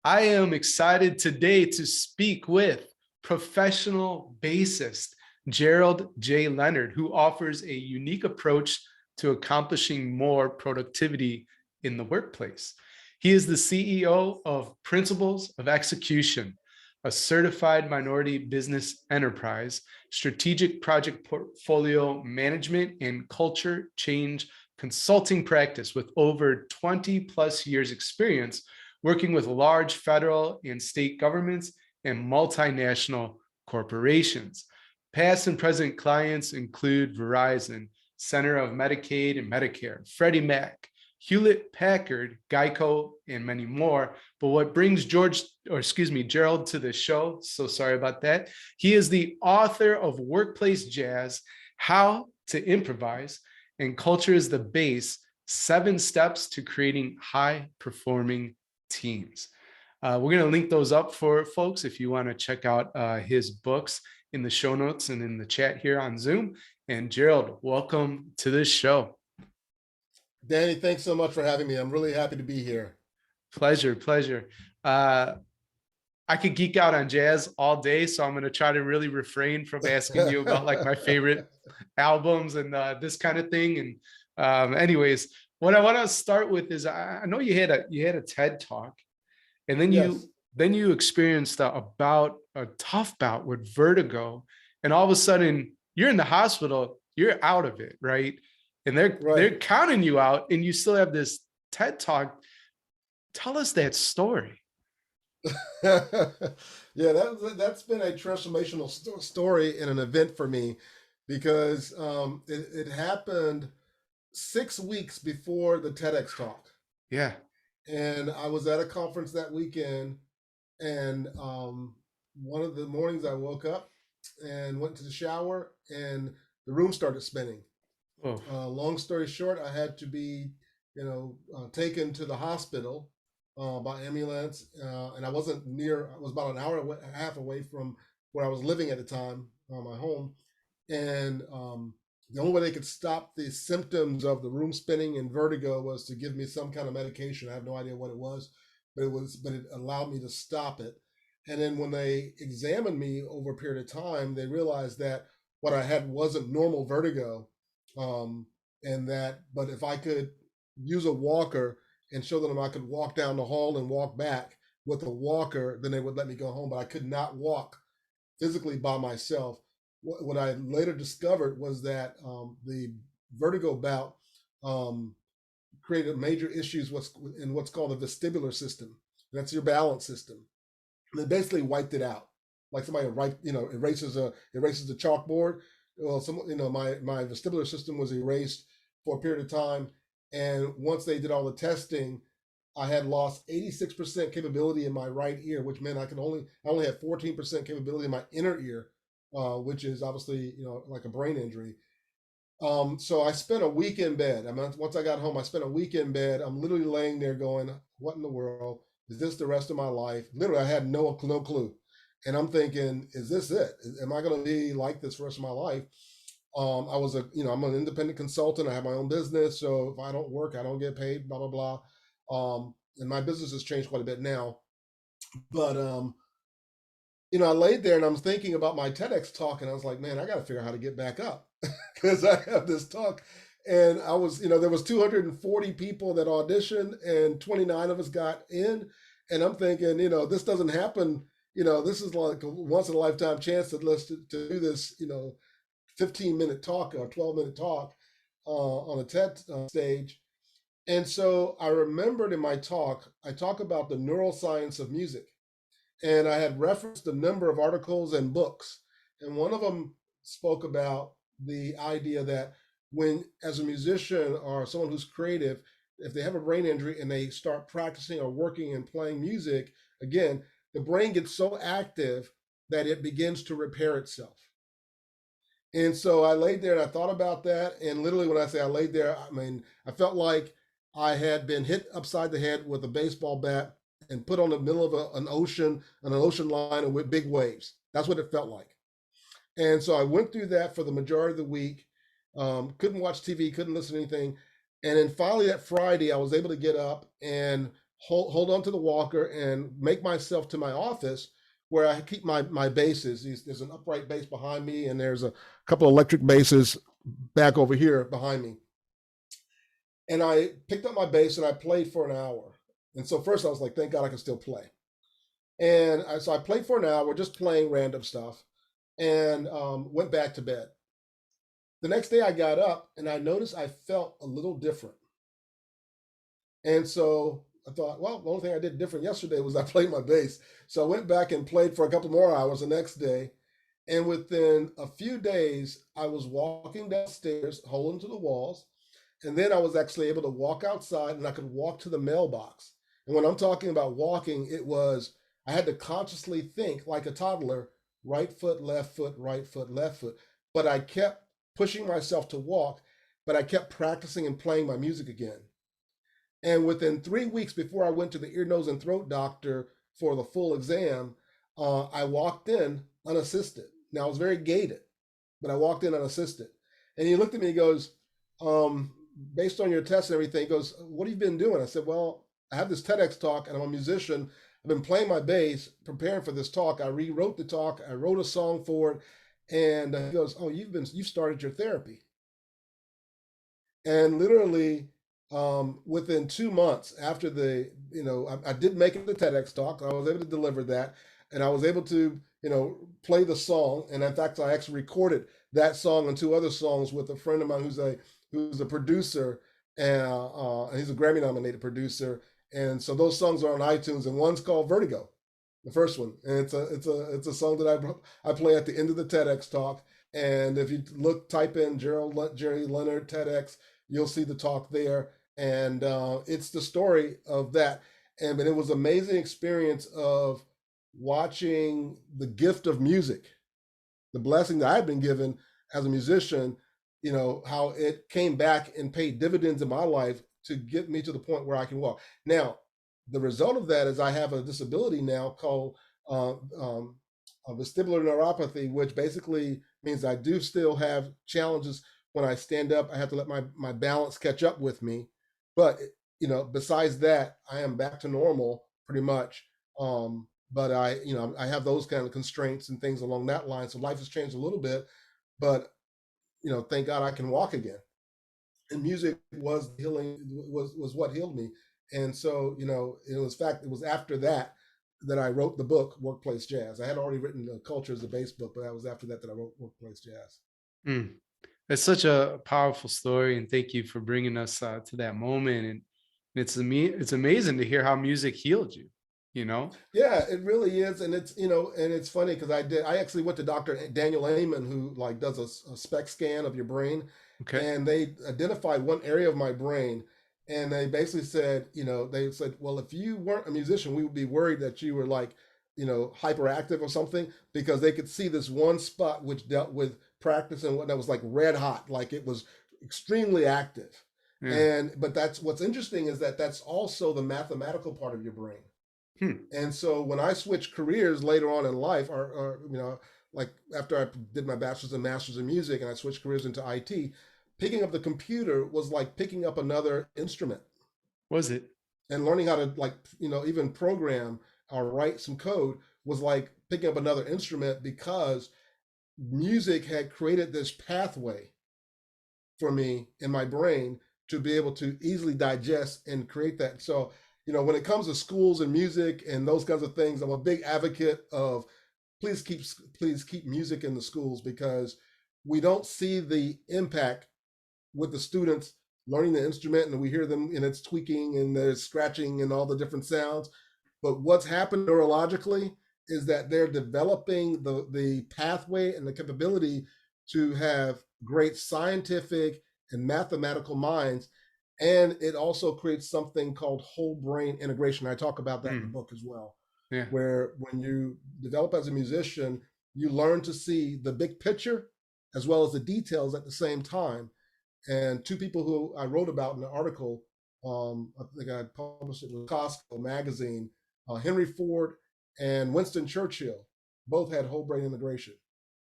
I am excited today to speak with professional bassist Gerald J. Leonard, who offers a unique approach to accomplishing more productivity in the workplace. He is the CEO of Principles of Execution, a certified minority business enterprise, strategic project portfolio management, and culture change consulting practice with over 20 plus years experience working with large federal and state governments and multinational corporations. Past and present clients include Verizon, Center of Medicaid and Medicare, Freddie Mac, Hewlett-Packard, GEICO, and many more. But what brings Gerald to the show, so sorry about that. He is the author of Workplace Jazz, How to Improvise, and Culture is the Base, 7 Steps to Creating High-Performing Teams. We're going to link those up for folks if you want to check out his books in the show notes and in the chat here on Zoom. And Gerald, welcome to this show. Danny, thanks so much for having me. I'm really happy to be here. Pleasure. I could geek out on jazz all day, so I'm going to try to really refrain from asking you about like my favorite albums and this kind of thing. And anyways, what I want to start with is I know you had a TED talk, and then you experienced a tough bout with vertigo, and all of a sudden you're in the hospital, you're out of it, right? And they're counting you out, and you still have this TED talk. Tell us that story. Yeah, that's been a transformational story and an event for me because it happened 6 weeks before the TEDx talk. Yeah. And I was at a conference that weekend, and one of the mornings I woke up and went to the shower, and the room started spinning. Oh. Long story short, I had to be, taken to the hospital by ambulance, and I wasn't near. I was about an hour and a half away from where I was living at the time, my home, and the only way they could stop the symptoms of the room spinning and vertigo was to give me some kind of medication. I have no idea what it was, but it allowed me to stop it. And then when they examined me over a period of time, they realized that what I had wasn't normal vertigo, but if I could use a walker and show them I could walk down the hall and walk back with a walker, then they would let me go home. But I could not walk physically by myself. What I later discovered was that the vertigo bout created major issues in what's called the vestibular system. That's your balance system. And they basically wiped it out, like somebody erases the chalkboard. Well, my vestibular system was erased for a period of time, and once they did all the testing, I had lost 86% capability in my right ear, which meant I only had 14% capability in my inner ear, which is obviously like a brain injury. So I spent a week in bed. I mean, once I got home, I spent a week in bed. I'm literally laying there going, "What in the world is this? The rest of my life?" Literally, I had no clue, and I'm thinking, "Is this it? Am I going to be like this for the rest of my life?" I'm an independent consultant. I have my own business, so if I don't work, I don't get paid. Blah blah blah. And my business has changed quite a bit now, but I laid there and I was thinking about my TEDx talk, and I was like, man, I got to figure out how to get back up because I have this talk. And I was, there was 240 people that auditioned, and 29 of us got in. And I'm thinking, this doesn't happen. This is like a once in a lifetime chance to do this, 15-minute talk or 12-minute talk on a TED stage. And so I remembered in my talk, I talk about the neuroscience of music. And I had referenced a number of articles and books. And one of them spoke about the idea that when, as a musician or someone who's creative, if they have a brain injury and they start practicing or working and playing music, again, the brain gets so active that it begins to repair itself. And so I laid there and I thought about that. And literally when I say I laid there, I mean, I felt like I had been hit upside the head with a baseball bat and put on the middle of an ocean line with big waves. That's what it felt like. And so I went through that for the majority of the week. Couldn't watch TV, couldn't listen to anything. And then finally that Friday, I was able to get up and hold on to the walker and make myself to my office where I keep my basses. There's an upright bass behind me, and there's a couple of electric basses back over here behind me. And I picked up my bass and I played for an hour. And so first I was like, thank God I can still play. And so I played for an hour, just playing random stuff, and went back to bed. The next day I got up and I noticed I felt a little different. And so I thought, well, the only thing I did different yesterday was I played my bass. So I went back and played for a couple more hours the next day. And within a few days, I was walking downstairs, holding to the walls. And then I was actually able to walk outside and I could walk to the mailbox. And when I'm talking about walking, it was, I had to consciously think like a toddler, right foot, left foot, right foot, left foot. But I kept pushing myself to walk, but I kept practicing and playing my music again. And within 3 weeks before I went to the ear, nose, and throat doctor for the full exam, I walked in unassisted. Now I was very gated, but I walked in unassisted. And he looked at me and goes, based on your tests and everything, he goes, what have you been doing? I said, well, I have this TEDx talk and I'm a musician. I've been playing my bass, preparing for this talk. I rewrote the talk. I wrote a song for it. And he goes, oh, you've started your therapy. And literally within 2 months after I did make it the TEDx talk. I was able to deliver that, and I was able to, play the song. And in fact, I actually recorded that song and 2 other songs with a friend of mine who's a producer, and he's a Grammy nominated producer. And so those songs are on iTunes, and one's called Vertigo, the first one, and it's a song that I play at the end of the TEDx talk. And if you type in Gerald J Leonard TEDx, you'll see the talk there. And it's the story of that. But it was an amazing experience of watching the gift of music, the blessing that I've been given as a musician, how it came back and paid dividends in my life to get me to the point where I can walk. Now, the result of that is I have a disability now called vestibular neuropathy, which basically means I do still have challenges when I stand up. I have to let my balance catch up with me. But, besides that, I am back to normal pretty much. But I have those kind of constraints and things along that line. So life has changed a little bit, but, thank God I can walk again. And music was healing, was what healed me. And so, it was after that I wrote the book, Workplace Jazz. I had already written the Culture as a Bass book, but that was after that I wrote Workplace Jazz. Mm. It's such a powerful story, and thank you for bringing us to that moment. And it's amazing to hear how music healed you. Yeah, it really is. And it's funny because I actually went to Dr. Daniel Amen, who like does a SPECT scan of your brain. Okay. And they identified one area of my brain, and they basically said, they said, well, if you weren't a musician, we would be worried that you were like, hyperactive or something, because they could see this one spot which dealt with practice and what that was like red hot, like it was extremely active. Yeah. But that's what's interesting is that that's also the mathematical part of your brain. And so when I switched careers later on in life, or like after I did my bachelor's and master's in music, and I switched careers into IT, picking up the computer was like picking up another instrument. Was it? And learning how to even program or write some code was like picking up another instrument, because music had created this pathway for me in my brain to be able to easily digest and create that. So, when it comes to schools and music and those kinds of things, I'm a big advocate of please keep music in the schools, because we don't see the impact with the students learning the instrument, and we hear them and it's tweaking and there's scratching and all the different sounds. But what's happened neurologically is that they're developing the pathway and the capability to have great scientific and mathematical minds. And it also creates something called whole brain integration. I talk about that in the book as well. Yeah. Where when you develop as a musician, you learn to see the big picture as well as the details at the same time. And 2 people who I wrote about in the article, I think I published it with Costco magazine, Henry Ford and Winston Churchill, both had whole brain integration.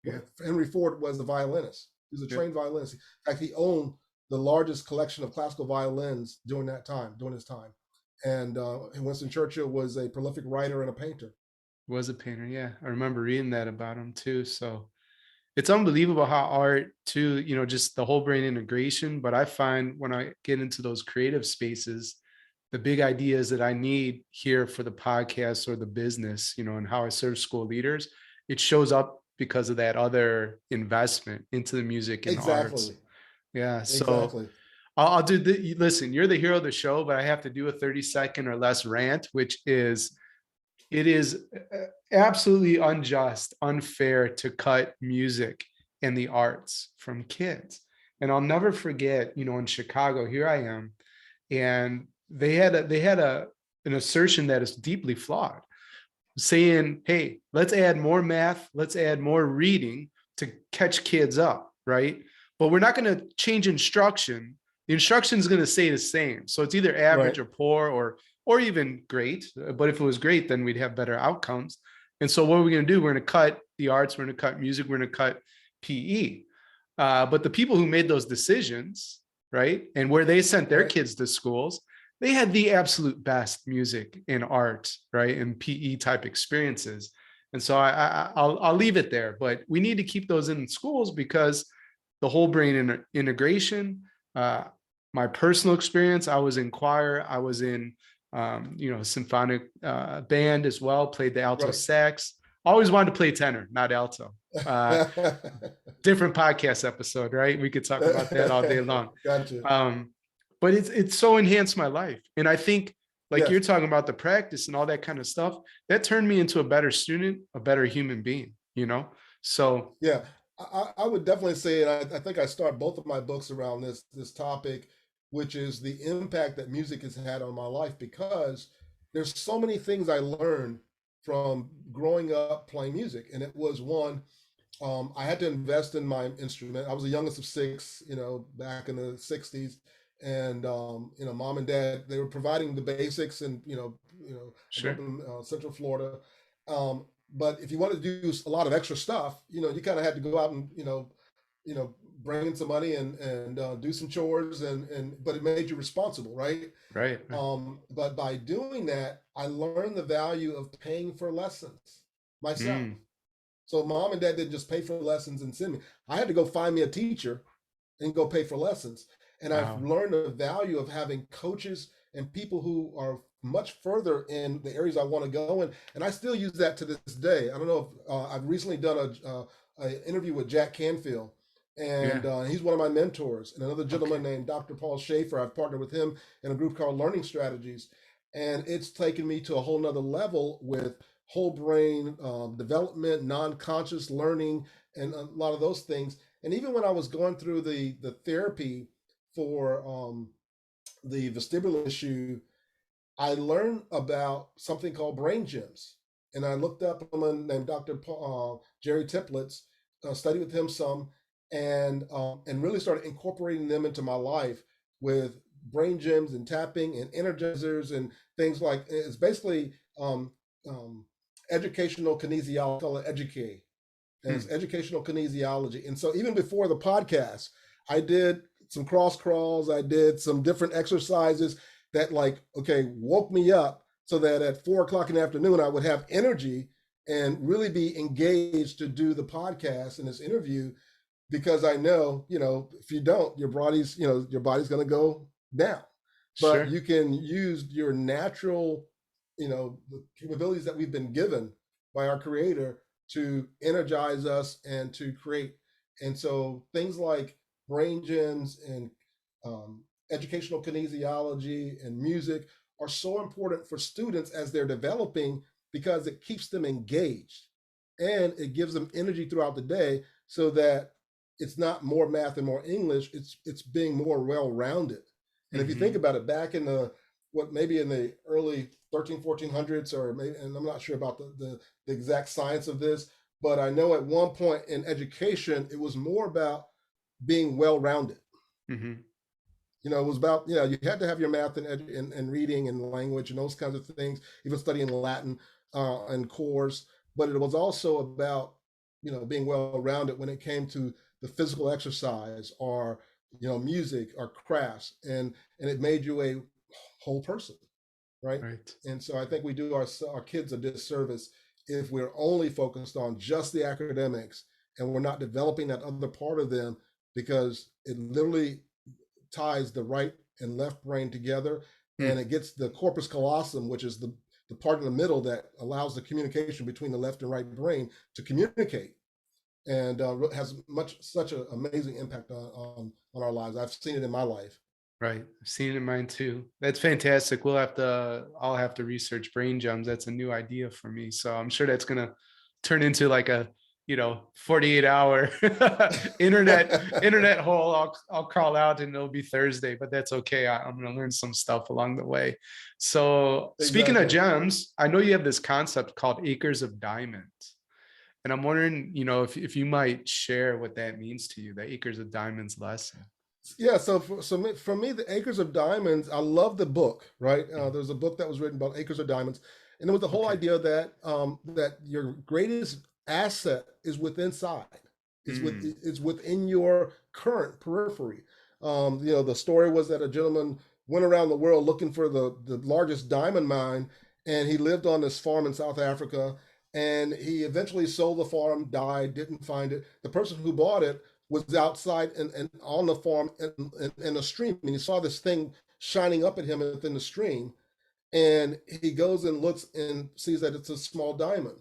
Yeah. Henry Ford was a violinist. He was a trained violinist. In fact, he owned the largest collection of classical violins during his time. And Winston Churchill was a prolific writer and a painter. Was a painter. Yeah. I remember reading that about him too. So it's unbelievable how art too, just the whole brain integration. But I find when I get into those creative spaces, the big ideas that I need here for the podcast or the business, and how I serve school leaders, it shows up because of that other investment into the music and the arts. Exactly. Yeah. So Exactly. I'll do the, listen, you're the hero of the show, but I have to do a 30-second or less rant, which is, it is absolutely unjust, unfair to cut music and the arts from kids. And I'll never forget, in Chicago, here I am, and they had an assertion that is deeply flawed, saying, hey, let's add more math, let's add more reading to catch kids up, right? But we're not going to change instruction. The instruction is going to stay the same. So it's either average Right. or poor or even great. But if it was great, then we'd have better outcomes. And so what are we going to do? We're going to cut the arts, we're going to cut music, we're going to cut PE. But the people who made those decisions, right, and where they sent their Right. kids to schools, they had the absolute best music and art, right, and PE type experiences. And so I'll leave it there. But we need to keep those in schools because the whole brain integration. My personal experience, I was in choir, I was in symphonic band as well, played the alto Right. sax. Always wanted to play tenor, not alto. Different podcast episode, right? We could talk about that all day long. Gotcha. But it's so enhanced my life. And I think, like Yes. you're talking about the practice and all that kind of stuff, that turned me into a better student, a better human being. So Yeah. I would definitely say, and I think I start both of my books around this topic, which is the impact that music has had on my life, because there's so many things I learned from growing up playing music. And it was one, I had to invest in my instrument. I was the youngest of six, back in the 60s. And, mom and dad, they were providing the basics. And, I grew sure. up in Central Florida. Um, but if you wanted to do a lot of extra stuff, you kind of had to go out and, bring in some money and do some chores. But it made you responsible, right? Right. But by doing that, I learned the value of paying for lessons myself. Mm, So mom and dad didn't just pay for lessons and send me. I had to go find me a teacher and go pay for lessons. And I've wow. learned the value of having coaches and people who are much further in the areas I want to go in. And I still use that to this day. I don't know if I've recently done a interview with Jack Canfield, Yeah. and he's one of my mentors. And another gentleman Okay. named Dr. Paul Schaefer, I've partnered with him in a group called Learning Strategies. And it's taken me to a whole nother level with whole brain development, non-conscious learning, and a lot of those things. And even when I was going through the therapy for the vestibular issue, I learned about something called brain gyms. And I looked up someone named Dr. Jerry Tiplitz, studied with him some, and really started incorporating them into my life with brain gyms and tapping and energizers and things like it's basically um, educational kinesiology, call it educate, and it's Hmm. educational kinesiology. And so even before the podcast, I did some cross crawls, I did some different exercises that woke me up so that at 4 o'clock in the afternoon I would have energy and really be engaged to do the podcast and this interview, because I know, if you don't, your body's going to go down. But Sure. you can use your natural, the capabilities that we've been given by our creator to energize us and to create. And so things like brain gyms and um, educational kinesiology and music are so important for students as they're developing, because it keeps them engaged and it gives them energy throughout the day, so that it's not more math and more English, it's being more well-rounded. And if you think Hmm. about it, back in maybe in the early 1400s, or maybe, and I'm not sure about the exact science of this, but I know at one point in education it was more about being well-rounded. Hmm. It was about, you had to have your math and reading and language and those kinds of things, even studying Latin and cores. But it was also about, being well-rounded when it came to the physical exercise, or, music or crafts. And it made you a whole person. right? Right. And so I think we do our kids a disservice if we're only focused on just the academics and we're not developing that other part of them, because it literally ties the right and left brain together, and Hmm. it gets the corpus callosum, which is the part in the middle that allows the communication between the left and right brain to communicate, and has such an amazing impact on our lives. I've seen it in my life. Right. I've seen it in mine too. That's fantastic. I'll have to research brain gems. That's a new idea for me. So I'm sure that's gonna turn into like a, 48-hour internet hole. I'll crawl out and it'll be Thursday, but that's okay. I'm gonna learn some stuff along the way. So speaking of Exactly. gems, I know you have this concept called acres of diamonds. And I'm wondering, if you might share what that means to you, the acres of diamonds lesson. Yeah, for me, the Acres of Diamonds, I love the book. Right, Mhm. there's a book that was written about Acres of Diamonds, and it was the whole Okay. idea that that your greatest asset is within inside, Mm, is within your current periphery. The story was that a gentleman went around the world looking for the largest diamond mine, and he lived on this farm in South Africa, and he eventually sold the farm, died, didn't find it. The person who bought it was outside and on the farm in a stream, and he saw this thing shining up at him within the stream, and he goes and looks and sees that it's a small diamond.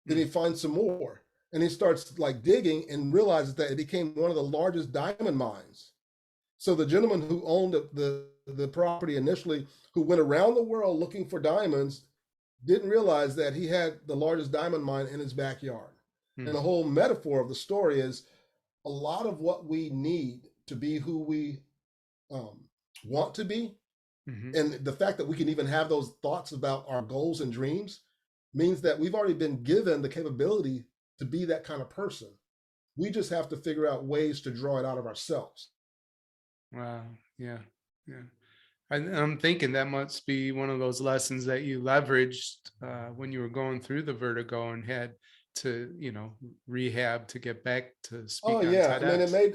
Then he mm, finds some more, and he starts like digging and realizes that it became one of the largest diamond mines. So the gentleman who owned the property initially, who went around the world looking for diamonds, didn't realize that he had the largest diamond mine in his backyard. And mm, the whole metaphor of the story is a lot of what we need to be who we um, want to be, mhm. and the fact that we can even have those thoughts about our goals and dreams, means that we've already been given the capability to be that kind of person. We just have to figure out ways to draw it out of ourselves. Wow. Yeah. Yeah. I'm thinking that must be one of those lessons that you leveraged when you were going through the vertigo and had to, rehab to get back to Oh speak on yeah, I mean, it TEDx. made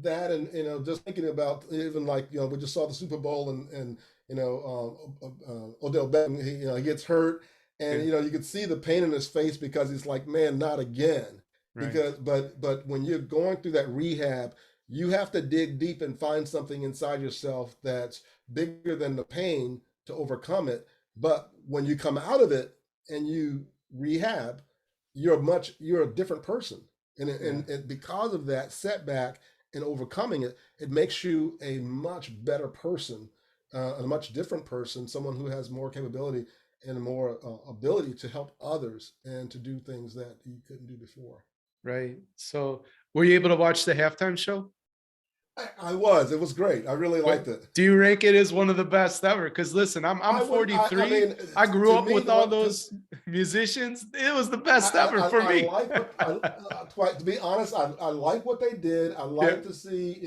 that, and just thinking about, even like, we just saw the Super Bowl, and Odell Beckham, he gets hurt, and Yeah. you could see the pain in his face, because he's like, man, not again. Right. Because but when you're going through that rehab, you have to dig deep and find something inside yourself that's bigger than the pain to overcome it. But when you come out of it and you rehab, you're a different person, Yeah. and because of that setback and overcoming it, it makes you a much better person, a much different person, someone who has more capability and more ability to help others and to do things that you couldn't do before. Right. So were you able to watch the halftime show? It was great. I really liked What it. do you rank it as one of the best ever? Because listen, I'm I 43. mean, I grew to up me, with all those musicians. It was the best ever for I me. like what to be honest, I like what they did. I Yeah. like to see,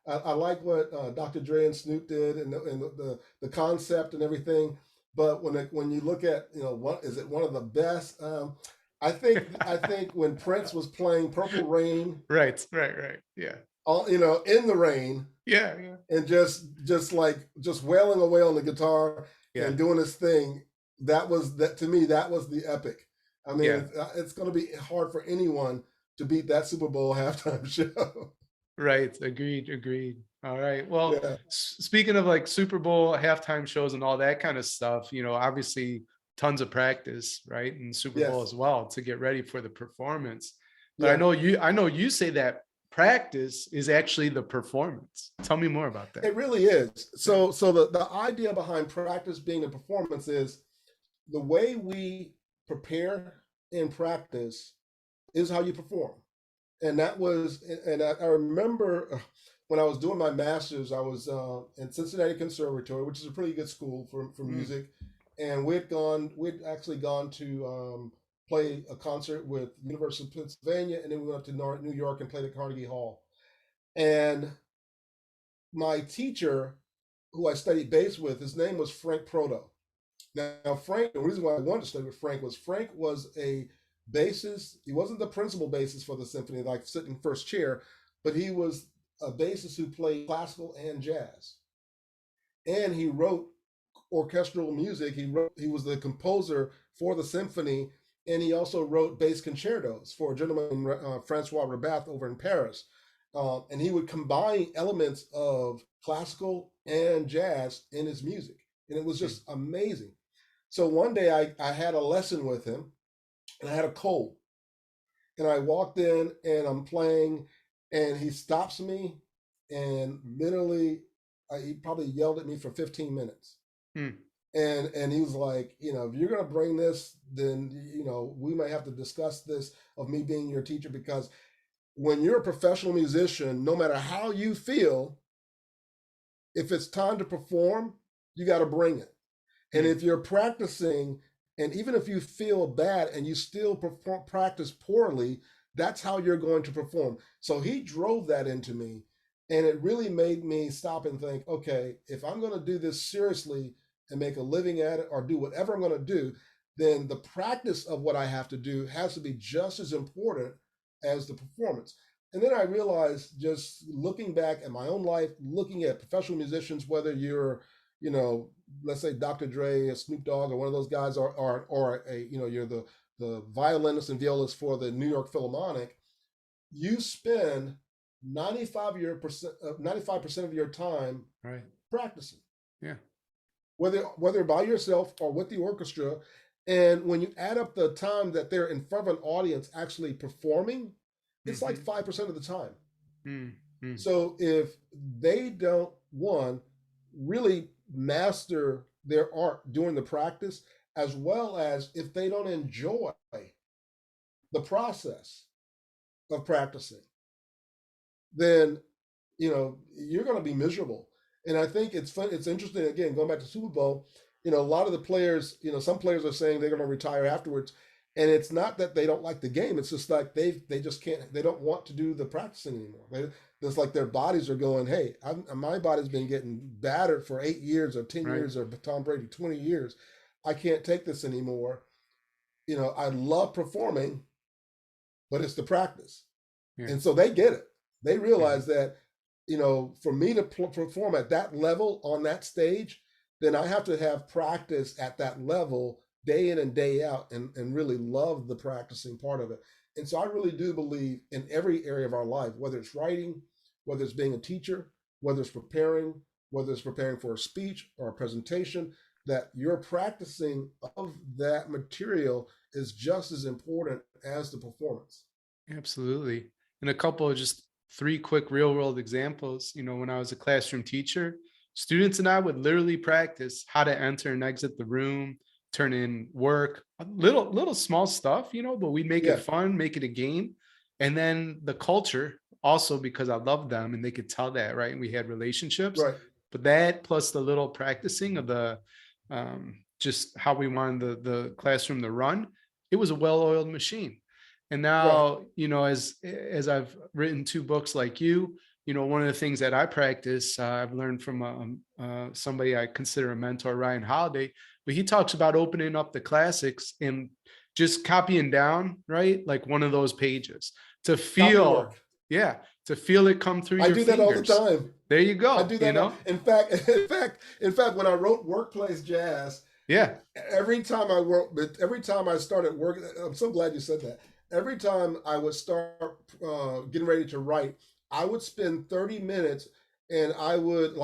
I like what Dr. Dre and Snoop did, and the concept and everything. But when you look at, what is it, one of the best? I think when Prince was playing Purple Rain, Right. Right. Right. Yeah. in the rain, Yeah. Yeah. and just wailing away on the guitar Yeah. and doing his thing, that to me, that was the epic. I mean, Yeah. it's going to be hard for anyone to beat that Super Bowl halftime show. Right. Agreed. Agreed. All right. Well, Yeah. speaking of like Super Bowl halftime shows and all that kind of stuff, obviously tons of practice, right? And Super Bowl Yes. as well to get ready for the performance. But I Yeah. know you say that practice is actually the performance. Tell me more about that. It really is. Yeah. So the idea behind practice being a performance is the way we prepare in practice is how you perform. And that was, and I remember when I was doing my master's, I was in Cincinnati Conservatory, which is a pretty good school for Mm, music, and we'd actually gone to play a concert with University of Pennsylvania, and then we went up to New York and played at Carnegie Hall. And my teacher, who I studied bass with, his name was Frank Proto. Now, Frank, the reason why I wanted to study with Frank was a bassist. He wasn't the principal bassist for the symphony, like sitting first chair, but he was a bassist who played classical and jazz. And he wrote orchestral music. He was the composer for the symphony, and he also wrote bass concertos for a gentleman named Francois Rabat over in Paris. And he would combine elements of classical and jazz in his music, and it was just amazing. So one day I had a lesson with him, and I had a cold, and I walked in and I'm playing, and he stops me, and literally he probably yelled at me for 15 minutes. Hmm. And he was like, if you're going to bring this, then we might have to discuss this of me being your teacher, because when you're a professional musician, no matter how you feel, if it's time to perform, you got to bring it. And if you're practicing, and even if you feel bad and you still practice poorly, that's how you're going to perform. So he drove that into me, and it really made me stop and think, okay, if I'm going to do this seriously and make a living at it, or do whatever I'm going to do, then the practice of what I have to do has to be just as important as the performance. And then I realized, just looking back at my own life, looking at professional musicians, whether you're, let's say Dr. Dre, or Snoop Dogg, or one of those guys, or you're the violinist and violist for the New York Philharmonic, you spend 95% of your time practicing. Yeah. Whether by yourself or with the orchestra. And when you add up the time that they're in front of an audience actually performing, it's like 5% of the time. Mm-hmm. So if they don't, one, really master their art during the practice, as well as if they don't enjoy the process of practicing, then you're going to be miserable. And I think it's fun. It's interesting. Again, going back to Super Bowl, a lot of the players, some players are saying they're going to retire afterwards, and it's not that they don't like the game. It's just like they just can't. They don't want to do the practicing anymore. It's like their bodies are going, hey, my body's been getting battered for 8 years or 10 years, or Tom Brady 20 years. I can't take this anymore. I love performing, but it's the practice. Yeah. And so they get it. They realize that, for me to perform at that level on that stage, then I have to have practice at that level day in and day out, and really love the practicing part of it. And so I really do believe in every area of our life, whether it's writing, whether it's being a teacher, whether it's preparing for a speech or a presentation, that your practicing of that material is just as important as the performance. Absolutely. And a couple of just 3 quick real world examples. When I was a classroom teacher, students and I would literally practice how to enter and exit the room, turn in work, little small stuff, but we make it fun, make it a game. And then the culture also, because I loved them and they could tell that, right? And we had relationships, but that plus the little practicing of the, just how we wanted the classroom to run, it was a well-oiled machine. And now, as I've written 2 books like you, one of the things that I practice, I've learned from somebody I consider a mentor, Ryan Holiday, but he talks about opening up the classics and just copying down, right? Like one of those pages to feel, Copywork. To feel it come through your fingers. I do that all the time. There you go. I do that. In fact, when I wrote Workplace Jazz, every time I started working, I'm so glad you said that. Every time I would start getting ready to write, I would spend 30 minutes, and I love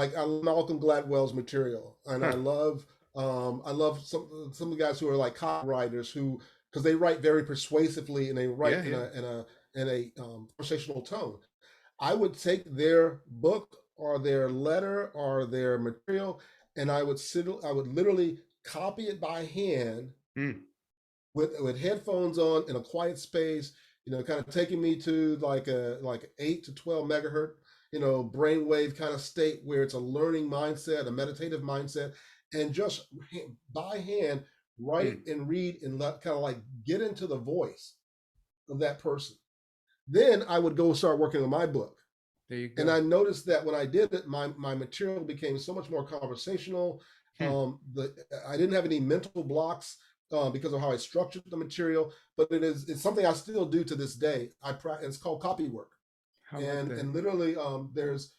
Malcolm Gladwell's material, and I love some of the guys who are like copywriters, because they write very persuasively and they write in a conversational tone. I would take their book or their letter or their material, and I would literally copy it by hand. With headphones on in a quiet space, kind of taking me to like 8 to 12 megahertz, brainwave kind of state where it's a learning mindset, a meditative mindset, and just by hand write and read and kind of like get into the voice of that person. Then I would go start working on my book. There you go. And I noticed that when I did it, my material became so much more conversational. I didn't have any mental blocks because of how I structured the material, but it's something I still do to this day. It's called Copywork, and literally there's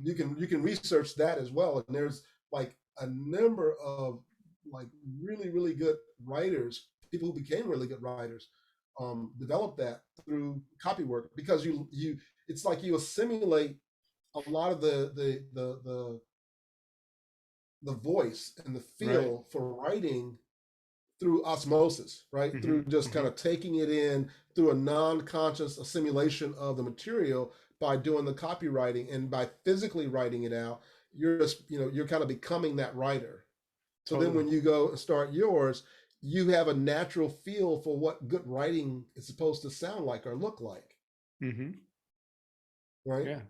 you can research that as well. And there's like a number of like really, really good writers, people who became really good writers, developed that through Copywork, because it's like you assimilate a lot of the voice and the Right. feel for writing through osmosis, right? Hmm. Through just kind Hmm. of taking it in through a non-conscious assimilation of the material by doing the copywriting, and by physically writing it out, you're just, you're kind of becoming that writer. So then Totally. when you go and start yours, you have a natural feel for what good writing is supposed to sound like or look like, Hmm. right? Yeah.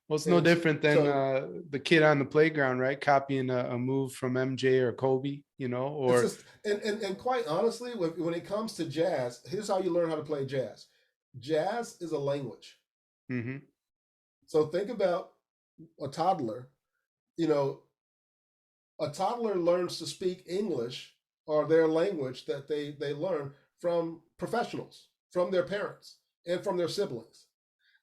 Well, it's no And different than so the kid on the playground, right? Copying a move from MJ or Kobe, it's or just, and quite honestly, when it comes to jazz, here's how you learn how to play jazz. Jazz is a language. hmm So think about a toddler. You know, a toddler learns to speak English or their language that they learn from professionals, from their parents, and from their siblings.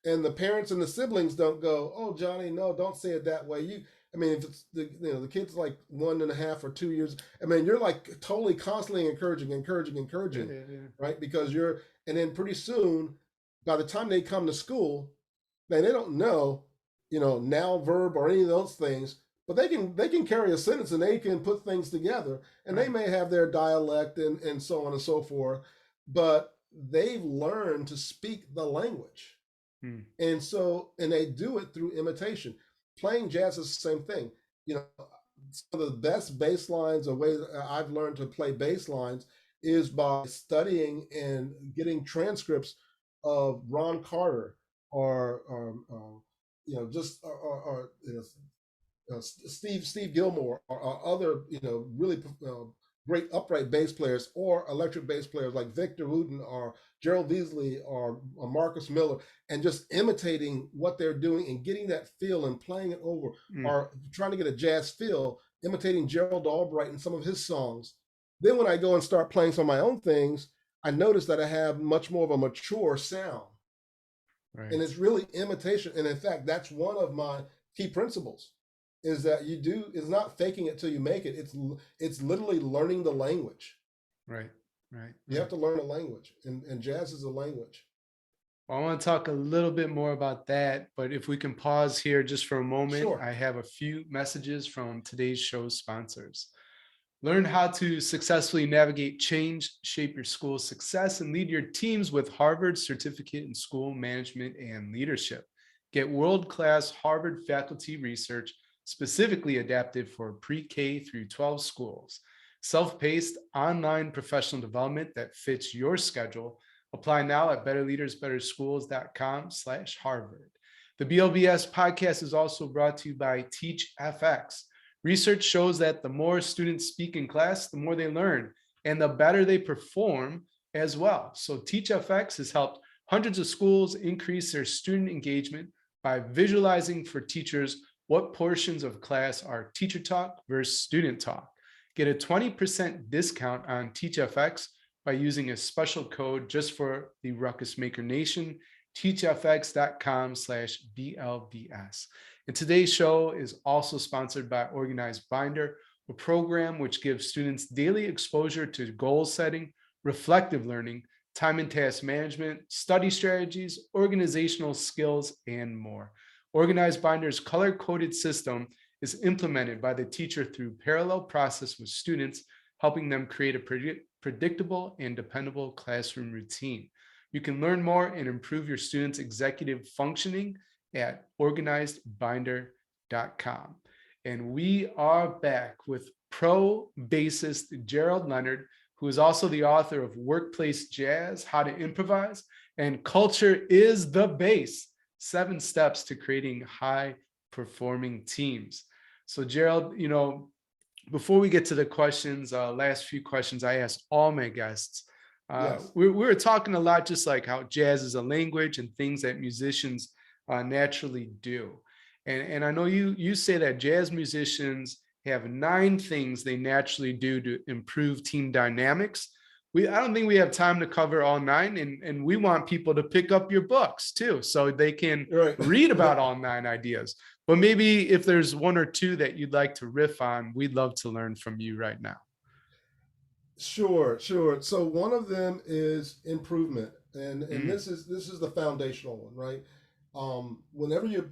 And the parents and the siblings don't go, "Oh, Johnny, no, don't say it that way." I mean, if it's the kid's like 1.5 or 2 years, I mean, you're like totally constantly yeah, encouraging, yeah, yeah. right? Because and then pretty soon, by the time they come to school, they don't know, now verb or any of those things, but they can carry a sentence and they can put things together, and they Right. may have their dialect and so on and so forth, but they've learned to speak the language. Mm. And they do it through imitation. Playing jazz is the same thing. Some of the best bass lines or ways I've learned to play bass lines is by studying and getting transcripts of Ron Carter, or just Steve Gilmore, or other really great upright bass players or electric bass players like Victor Wooten or Gerald Beasley or Marcus Miller, and just imitating what they're doing and getting that feel and playing it over, Mm. or trying to get a jazz feel, imitating Gerald Albright and some of his songs. Then when I go and start playing some of my own things, I notice that I have much more of a mature sound, and Right. it's really imitation. And in fact, that's one of my key principles, is that is not faking it till you make it. It's literally learning the language. Right. Right. You have Right. to learn a language, and jazz is a language. Well, I want to talk a little bit more about that, but if we can pause here just for a moment, Sure. I have a few messages from today's show's sponsors. Learn how to successfully navigate change, shape your school's success, and lead your teams with Harvard's Certificate in School Management and Leadership. Get world-class Harvard faculty research specifically adapted for pre-K through 12 schools. Self-paced online professional development that fits your schedule. Apply now at betterleadersbetterschools.com/Harvard. The BLBS podcast is also brought to you by TeachFX. Research shows that the more students speak in class, the more they learn and the better they perform as well. So TeachFX has helped hundreds of schools increase their student engagement by visualizing for teachers what portions of class are teacher talk versus student talk. Get a 20% discount on TeachFX by using a special code just for the Ruckus Maker Nation, teachfx.com/BLBS. And today's show is also sponsored by Organized Binder, a program which gives students daily exposure to goal setting, reflective learning, time and task management, study strategies, organizational skills, and more. Organized Binder's color-coded system is implemented by the teacher through parallel process with students, helping them create a predictable and dependable classroom routine. You can learn more and improve your students' executive functioning at organizedbinder.com. And we are back with pro bassist Gerald Leonard, who is also the author of Workplace Jazz, How to Improvise, and Culture is the Bass, 7 Steps to Creating High Performing Teams. So Gerald, before we get to the questions, last few questions I ask all my guests, Yes. we were talking a lot just like how jazz is a language and things that musicians naturally do. And I know you say that jazz musicians have 9 things they naturally do to improve team dynamics. I don't think we have time to cover all 9, and we want people to pick up your books too, so they can Right. read about all 9 ideas. But maybe if there's 1 or 2 that you'd like to riff on, we'd love to learn from you right now. Sure, sure. So one of them is improvement, and Mm, this is the foundational one, right? Whenever you're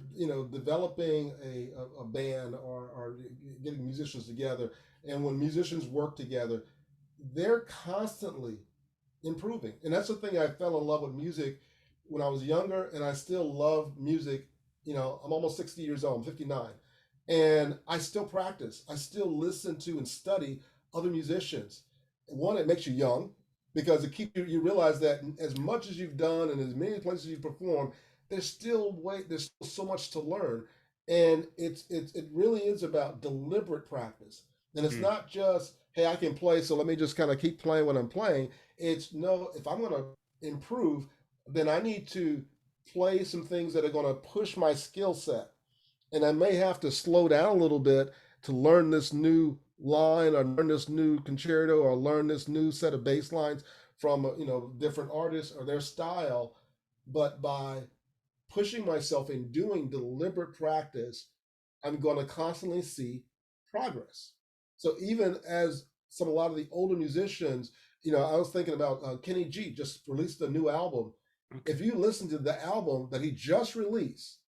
developing a band or getting musicians together, and when musicians work together, they're constantly improving, and that's the thing. I fell in love with music when I was younger, and I still love music. I'm almost 60 years old. I'm 59, and I still practice. I still listen to and study other musicians. One, it makes you young because it keeps you realize that as much as you've done and as many places you've performed, there's still so much to learn. And it really is about deliberate practice. And it's mm, not just, hey, I can play, so let me just kind of keep playing what I'm playing. It's no, if I'm going to improve, then I need to play some things that are going to push my skill set, and I may have to slow down a little bit to learn this new line or learn this new concerto or learn this new set of bass lines from different artists or their style. But by pushing myself and doing deliberate practice, I'm going to constantly see progress. So even as a lot of the older musicians, I was thinking about Kenny G just released a new album. okay. If you listen to the album that he just released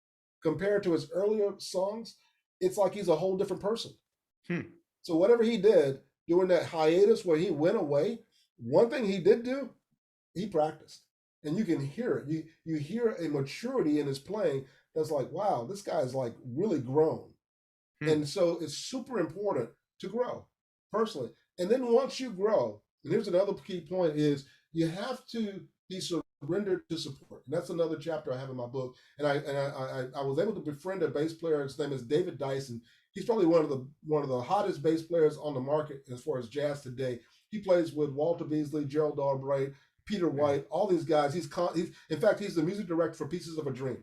compared to his earlier songs, it's like he's a whole different person. Hmm. So whatever he did during that hiatus where he went away, one thing he did do, he practiced, and you can hear it. You hear a maturity in his playing that's like, wow, this guy's like really grown. Hmm. And so it's super important to grow personally. And then once you grow, and here's another key point is you have to be surrendered to support. And that's another chapter I have in my book. And I was able to befriend a bass player. His name is David Dyson. He's probably one of the hottest bass players on the market as far as jazz today. He plays with Walter Beasley, Gerald Albright, Peter Yeah. White, all these guys. He's in fact he's the music director for Pieces of a Dream.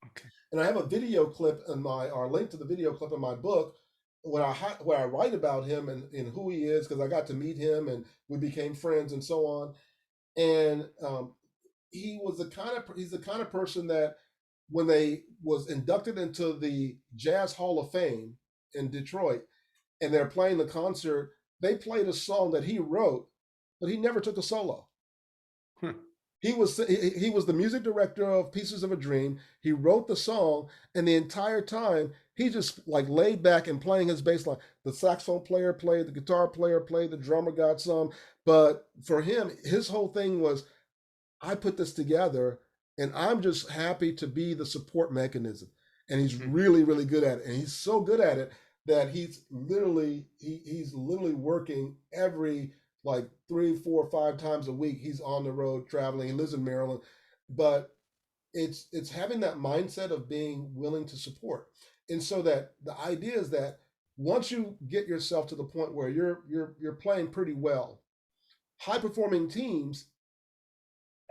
Okay. And I have a video clip in or link to the video clip in my book where I write about him and who he is, because I got to meet him and we became friends and so on. And he's the kind of person that when they was inducted into the Jazz Hall of Fame in Detroit and they're playing the concert, they played a song that he wrote, but he never took a solo. Huh. He was the music director of Pieces of a Dream. He wrote the song, and the entire time he just like laid back and playing his bass line. The saxophone player played, the guitar player played, the drummer got some. But for him, his whole thing was, I put this together, and I'm just happy to be the support mechanism. And he's Hmm. really, really good at it. And he's so good at it that he's literally working every like 3, 4, 5 times a week. He's on the road traveling. He lives in Maryland, but it's having that mindset of being willing to support. And so that the idea is that once you get yourself to the point where you're playing pretty well, high performing teams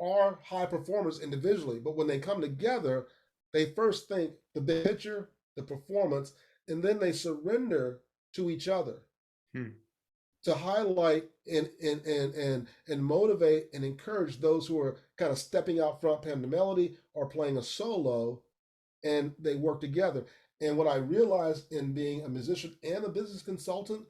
are high performers individually, but when they come together, they first think the big picture, the performance, and then they surrender to each other Hmm. to highlight and motivate and encourage those who are kind of stepping out front, playing the melody or playing a solo, and they work together. And what I realized in being a musician and a business consultant,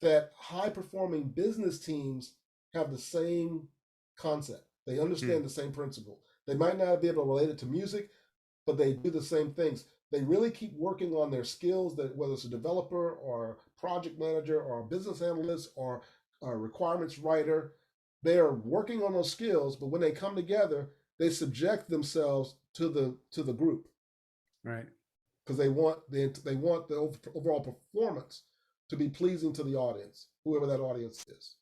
that high performing business teams have the same concept. They Hmm. understand the same principle. They might not be able to relate it to music, but they do the same things. They really keep working on their skills, that whether it's a developer or a project manager or a business analyst or a requirements writer, they are working on those skills, but when they come together, they subject themselves to the group Right. because they want the overall performance to be pleasing to the audience, whoever that audience is.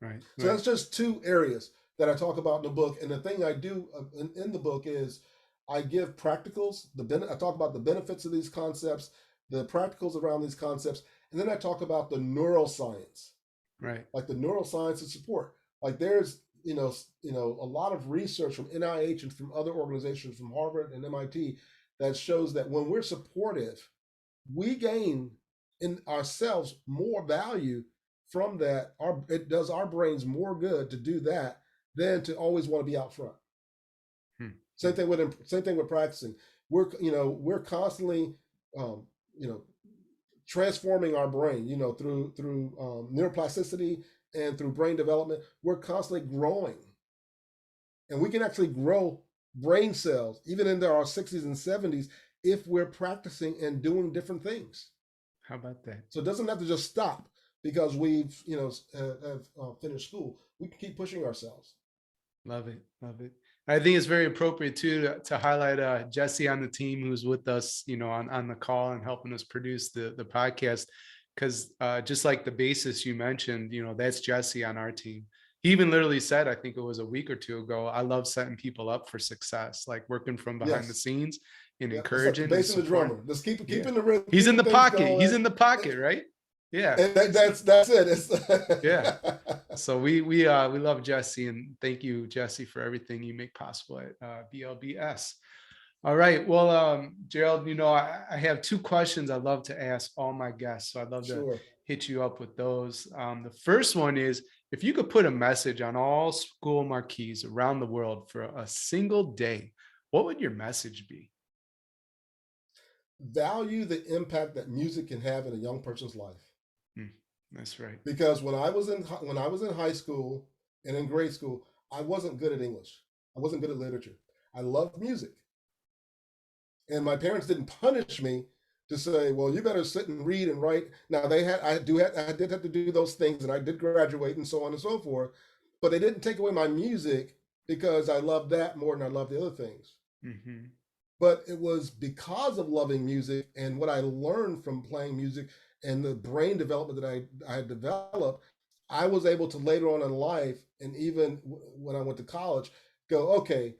Right. So Right. that's just two areas that I talk about in the book. And the thing I do in the book is I give practicals. I talk about the benefits of these concepts, the practicals around these concepts, and then I talk about the neuroscience, Right. like the neuroscience of support. Like there's a lot of research from NIH and from other organizations from Harvard and MIT that shows that when we're supportive, we gain in ourselves more value from that, it does our brains more good to do that than to always want to be out front. Same thing with practicing. We're constantly you know transforming our brain, through neuroplasticity and through brain development. We're constantly growing, and we can actually grow brain cells even into our 60s and 70s if we're practicing and doing different things. How about that? So it doesn't have to just stop because we've have finished school. We can keep pushing ourselves. Love it. Love it. I think it's very appropriate too to highlight Jesse on the team who's with us, on the call and helping us produce the podcast. Because just like the bassist you mentioned, that's Jesse on our team. He even literally said, I think it was a week or two ago, I love setting people up for success, like working from behind the scenes and encouraging. It's like the bass and the drummer. Just keeping the rhythm. He's in the pocket. He's in the pocket, right? Yeah. And that's it. Yeah. So we love Jesse, and thank you, Jesse, for everything you make possible at BLBS. All right. Well, Gerald, I have two questions I'd love to ask all my guests. So I'd love to hit you up with those. The first one is, if you could put a message on all school marquees around the world for a single day, what would your message be? Value the impact that music can have in a young person's life. That's right. Because when I was in high school and in grade school, I wasn't good at English. I wasn't good at literature. I loved music. And my parents didn't punish me to say, well, you better sit and read and write. Now I did have to do those things, and I did graduate and so on and so forth, but they didn't take away my music because I loved that more than I loved the other things. Mm-hmm. But it was because of loving music and what I learned from playing music and the brain development that I had developed, I was able to later on in life, and even when I went to college, go, okay,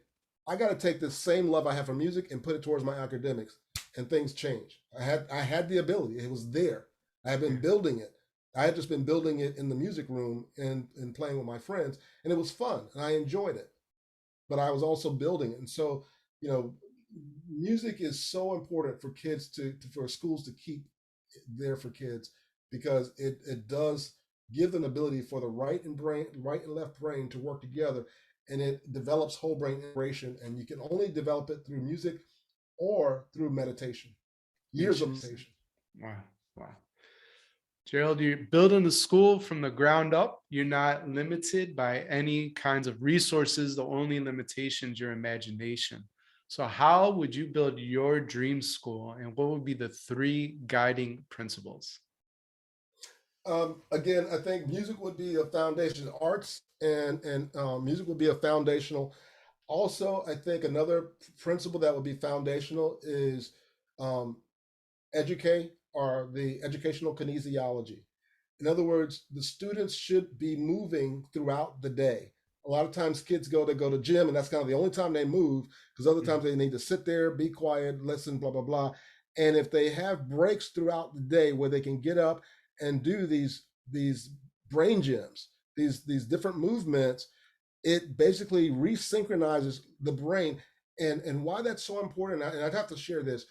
I got to take this same love I have for music and put it towards my academics, and things change. I had the ability. It was there. I had been building it. I had just been building it in the music room and playing with my friends, and it was fun, and I enjoyed it. But I was also building it. And so, music is so important for kids for schools to keep there for kids, because it does give them ability for the right and left brain to work together, and it develops whole brain integration, and you can only develop it through music or through meditation. Years of meditation. Wow. Gerald, you're building the school from the ground up. You're not limited by any kinds of resources. The only limitation is your imagination. So how would you build your dream school, and what would be the 3 guiding principles? Again, I think music would be a foundation. Arts and music would be a foundational. Also, I think another principle that would be foundational is educate, or the educational kinesiology. In other words, the students should be moving throughout the day. A lot of times kids go to gym, and that's kind of the only time they move, because other times they need to sit there, be quiet, listen, blah, blah, blah. And if they have breaks throughout the day where they can get up and do these brain gyms, these different movements, it basically resynchronizes the brain. And why that's so important, and I'd have to share this.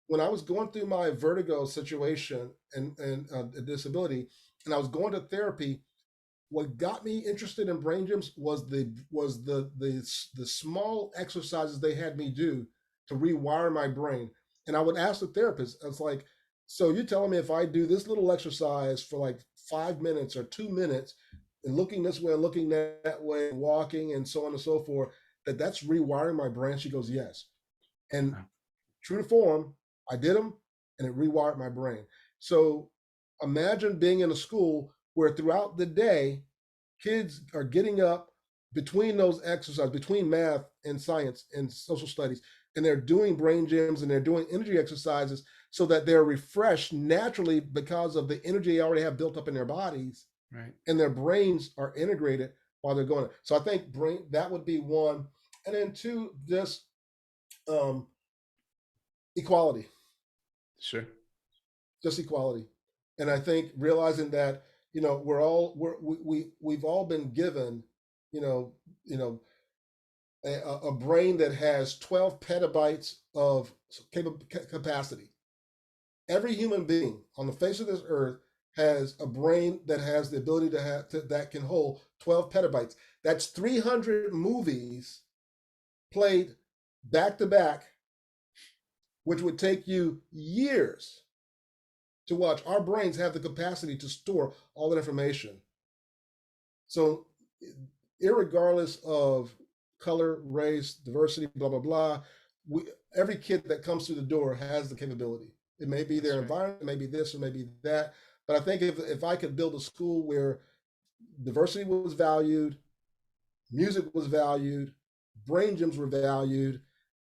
When I was going through my vertigo situation and disability, and I was going to therapy, what got me interested in brain gyms was the small exercises they had me do to rewire my brain. And I would ask the therapist, I was like, so you're telling me if I do this little exercise for like 5 minutes or 2 minutes, and looking this way and looking that way, and walking and so on and so forth, that's rewiring my brain? She goes, yes. And true to form, I did them, and it rewired my brain. So imagine being in a school where throughout the day, kids are getting up between those exercises, between math and science and social studies, and they're doing brain gyms and they're doing energy exercises, so that they're refreshed naturally because of the energy they already have built up in their bodies, right? And their brains are integrated while they're going. So I think that would be one. And then 2, just equality. Sure. Just equality. And I think realizing that, we've all been given, a brain that has 12 petabytes of capacity. Every human being on the face of this earth has a brain that has the ability that can hold 12 petabytes. That's 300 movies played back to back, which would take you years to watch. Our brains have the capacity to store all that information. So, irregardless of color, race, diversity, blah blah blah, every kid that comes through the door has the capability. It may be their environment, it may be this, or maybe that. But I think if I could build a school where diversity was valued, music was valued, brain gyms were valued,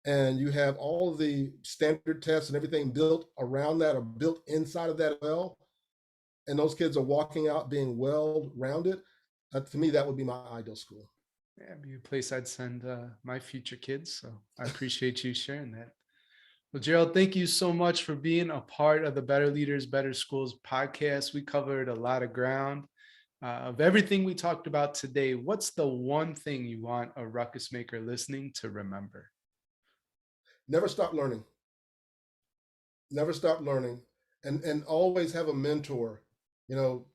and you have all of the standard tests and everything built around that or built inside of that as well, and those kids are walking out being well rounded, to me, that would be my ideal school. Yeah, be a place I'd send my future kids. So I appreciate you sharing that. Well, Gerald, thank you so much for being a part of the Better Leaders, Better Schools podcast. We covered a lot of ground. Of everything we talked about today, what's the one thing you want a ruckus maker listening to remember? Never stop learning. Never stop learning, and always have a mentor.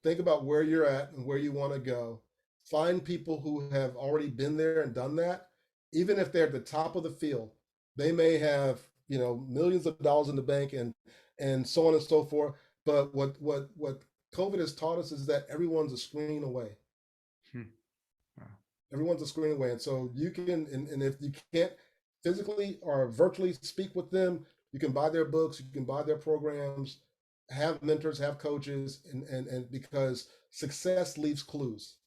Think about where you're at and where you want to go. Find people who have already been there and done that. Even if they're at the top of the field, they may have millions of dollars in the bank and so on and so forth. But what COVID has taught us is that everyone's a screen away. Wow. Everyone's a screen away, and so you can, and if you can't physically or virtually speak with them, you can buy their books, you can buy their programs, have mentors, have coaches, and because success leaves clues.